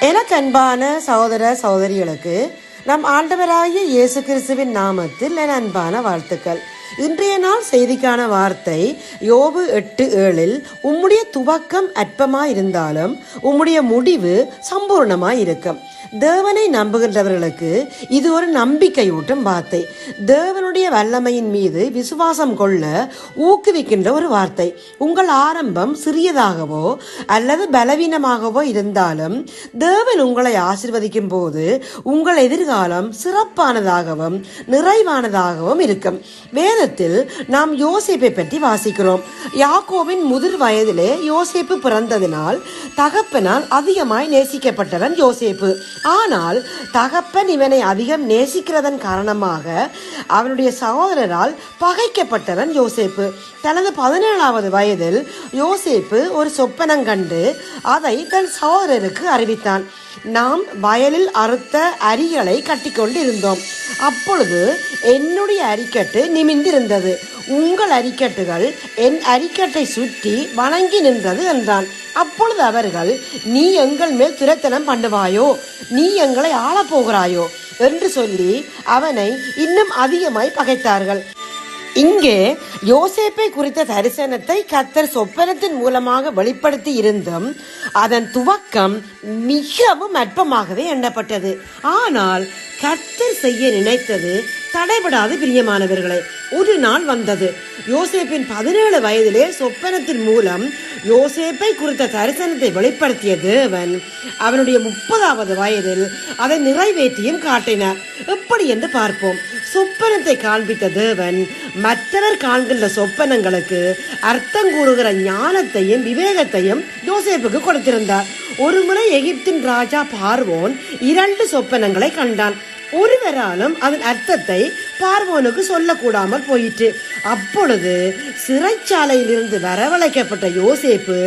எனக்கு அன்பான சகோதர சகோதரிகளுக்கு நம் ஆண்டவராகிய இயேசு கிறிஸ்துவின் நாமத்தில் என் அன்பான வாழ்த்துக்கள். இன்றைய நாள் செய்திக்கான வார்த்தை யோபு 8:7. உம்முடைய துவக்கம் அற்பமாயிருந்தாலும் உம்முடைய முடிவு சம்பூர்ணமாயிருக்கும். தேவனை நம்புகின்றவர்களுக்கு இது ஒரு நம்பிக்கையூட்டும் வார்த்தை. தேவனுடைய வல்லமையின் மீது விசுவாசம் கொள்ள ஊக்குவிக்கின்ற ஒரு வார்த்தை. உங்கள் ஆரம்பம் சிறியதாகவோ அல்லது பலவீனமாகவோ இருந்தாலும் தேவன் உங்களை ஆசீர்வதிக்கும் போது உங்கள் எதிர்காலம் சிறப்பானதாகவும் நிறைவானதாகவும் இருக்கும். வேதத்தில் நாம் யோசேப்பை பற்றி வாசிக்கிறோம். யாக்கோபின் முதிர் வயதிலே யோசேப்பு பிறந்ததினால் தகப்பனால் அதிகமாய் நேசிக்கப்பட்டவன் யோசேப்பு. ஆனால் தகப்பன் இவனை அதிகம் நேசிக்கிறதன் காரணமாக அவனுடைய சகோதரரால் பகைக்கப்பட்டவன் யோசேப்பு. தனது 17வது வயதில் யோசேப்பு ஒரு சொப்பனம் கண்டு அதை தன் சகோதரருக்கு அறிவித்தான். நாம் வயலில் அறுத்த அரிகளை கட்டிக்கொண்டு இருந்தோம். அப்பொழுது என்னுடைய அரிக்கட்டு நிமிர்ந்திருந்தது. உங்கள் அரிக்கட்டுகள் என் அரிக்கட்டை சுற்றி வணங்கி நின்றது என்றான். அப்பொழுது அவர்கள், நீ எங்கள் மேல் துரைத்தனம் பண்ணுவாயோ, நீ எங்களை ஆளப்போகிறாயோ என்று சொல்லி அவனை இன்னும் அதிகமாய் பகைத்தார்கள். இங்கே யோசேப்பை குறித்த தரிசனத்தை கர்த்தர் சொப்பனத்தின் மூலமாக வெளிப்படுத்தி இருந்தும் அதன் துவக்கம் மிகவும் அற்பமாகவே எண்ணப்பட்டது. ஆனால் கர்த்தர் செய்ய நினைத்தது தடைபடாது. பிரியமானவர்களே, ஒரு நாள் வந்தது. யோசேப்பின் 17 வயதிலே சொப்பனத்தின் மூலம் யோசேப்பை குறித்த தரிசனத்தை வெளிப்படுத்திய தேவன் அவனுடைய 30வது வயதில் அதை நிறைவேற்றியும் காட்டினார். எப்படி என்று பார்ப்போம். சொப்பனத்தை காண்பித்த தேவன் மற்றவர் காண்கின்ற சொப்பனங்களுக்கு அர்த்தம் கூறுகிற ஞானத்தையும் விவேகத்தையும் யோசேப்புக்கு கொடுத்திருந்தார். ஒருமுறை எகிப்தின் ராஜா பார்வோன் 2 சொப்பனங்களை கண்டான். ஒருவராலும் அதன் அர்த்தத்தை பார்வோனுக்கு சொல்லக்கூடாமல் போயிற்று. அப்பொழுது சிறைச்சாலையில் இருந்து வரவழைக்கப்பட்ட யோசேப்பு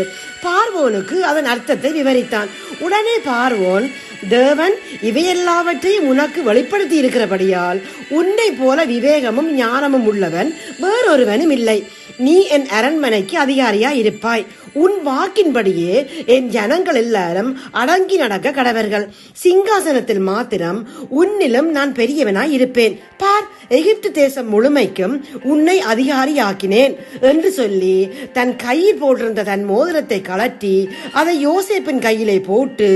பார்வோனுக்கு அதன் அர்த்தத்தை விவரித்தான். உடனே பார்வோன், தேவன் இவையெல்லாவற்றையும் உனக்கு வெளிப்படுத்தி இருக்கிறபடியால் உன்னை போல விவேகமும் ஞானமும் உள்ளவன் வேறொருவனும் இல்லை. நீ என் அரண்மனைக்கு அதிகாரியா இருப்பாய். உன் வாக்கின்படியே என் ஜனங்கள் எல்லாரும் அடங்கி நடக்க கடவர்கள். சிங்காசனத்தில் மாத்திரம் உன்னிலும் நான் பெரியவனாய் இருப்பேன். பார், எகிப்து தேசம் முழுமைக்கும் உன்னை அதிகாரியாக்கினேன் என்று சொல்லி தன் கையில் போட்டிருந்த தன் மோதிரத்தை கலட்டி அதை யோசேப்பின் கையிலே போட்டு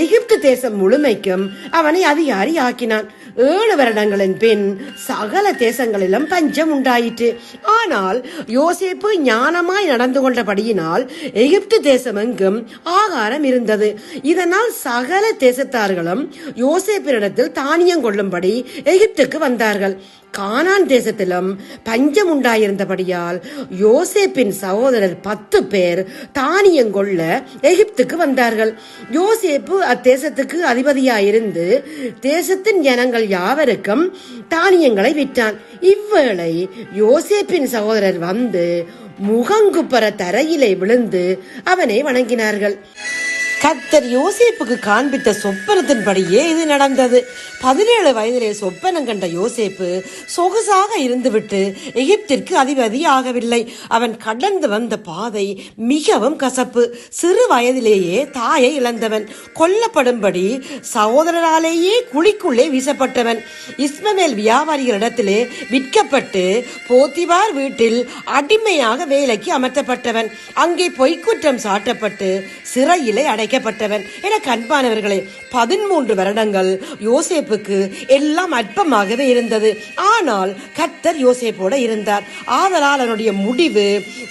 எகிப்து தேசம் முழுமைக்கும் அவனை அதிகாரி ஆக்கினான். 7 வருடங்களின் பின் சகல தேசங்களிலும் பஞ்சம் உண்டாயிற்று. ஆனால் யோசேப்பு ஞானமாய் நடந்து கொண்டபடியினால் எகிப்து தேசம் எங்கும் ஆகாரம் இருந்தது. இதனால் சகல தேசத்தார்களும் யோசேப்பினிடத்தில் தானியம் கொள்ளும்படி எகிப்துக்கு வந்தார்கள். கானான் தேசத்திலும் பஞ்சம் உண்டாயிருந்தபடியால் யோசேப்பின் சகோதரர் 10 பேர் தானியம் கொள்ள எகிப்துக்கு வந்தார்கள். யோசேப்பு அத்தேசத்துக்கு அதிபதியாயிருந்து தேசத்தின் ஜனங்கள் யாவருக்கும் தானியங்களை விற்றான். இவ்வேளை யோசேப்பின் சகோதரர் வந்து முகங்குப்பர தரையிலே விழுந்து அவனை வணங்கினார்கள். கர்த்தர் யோசேப்புக்கு காண்பித்த சொப்பனத்தின்படியே இது நடந்தது. 17 வயதிலே சொப்பனம் கண்ட யோசேப்பு சொகுசாக இருந்துவிட்டு எகிப்திற்கு அதிபதி ஆகவில்லை. அவன் கடந்து வந்த பாதை மிகவும் கசப்பு. சிறு வயதிலேயே தாயை இழந்தவன், கொல்லப்படும்படி சகோதரராலேயே குழிக்குள்ளே வீசப்பட்டவன், இஸ்மவேல் வியாபாரிகளிடத்திலே விற்கப்பட்டு போத்திபார் வீட்டில் அடிமையாக வேலைக்கு அமர்த்தப்பட்டவன், அங்கே பொய்க்குற்றம் சாட்டப்பட்டு சிறையிலே அடைக்கப்பட்டவன். என அன்பானவர்களே, 13 வருடங்கள் யோசேப்புக்கு எல்லாம் அற்பமாகவே இருந்தது. ஆனால் கர்த்தர் யோசேப்போட இருந்தார். ஆதலால் அவனுடைய முடிவு,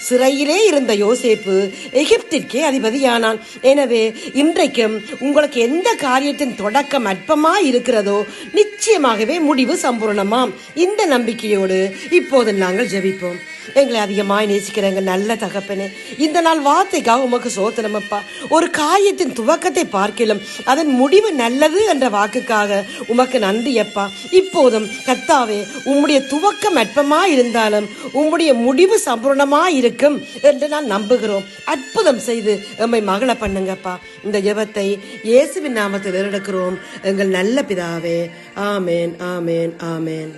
சிறையிலே இருந்த யோசேப்பு எகிப்திற்கே அதிபதியானான். எனவே இன்றைக்கும் உங்களுக்கு எந்த காரியத்தின் தொடக்கம் அற்பமாய் இருக்கிறதோ நிச்சயமாகவே முடிவு சம்பூர்ணமாம். இந்த நம்பிக்கையோடு இப்போது நாங்கள் ஜெபிப்போம். எங்களை அதிகமாய் நேசிக்கிறேங்க நல்ல தகப்பனே, இந்த நாள் வார்த்தைக்காக உமக்கு சோத்திரமப்பா. ஒரு காரியத்தின் துவக்கத்தை பார்க்கலாம் அதன் முடிவு நல்லது என்ற வாக்குக்காக உமக்கு நன்றி அப்பா. இப்போதும் கர்த்தாவே, உம்முடைய துவக்கம் அற்பமாய் இருந்தாலும் உம்முடைய முடிவு சம்பூர்ணமாய் இருக்கும் என்று நான் நம்புகிறோம். அற்புதம் செய்து எம்மை மகள பண்ணுங்கப்பா. இந்த ஜெபத்தை இயேசுவின் நாமத்தில் எடுக்கிறோம் எங்கள் நல்ல பிதாவே. ஆமேன், ஆமேன், ஆமேன்.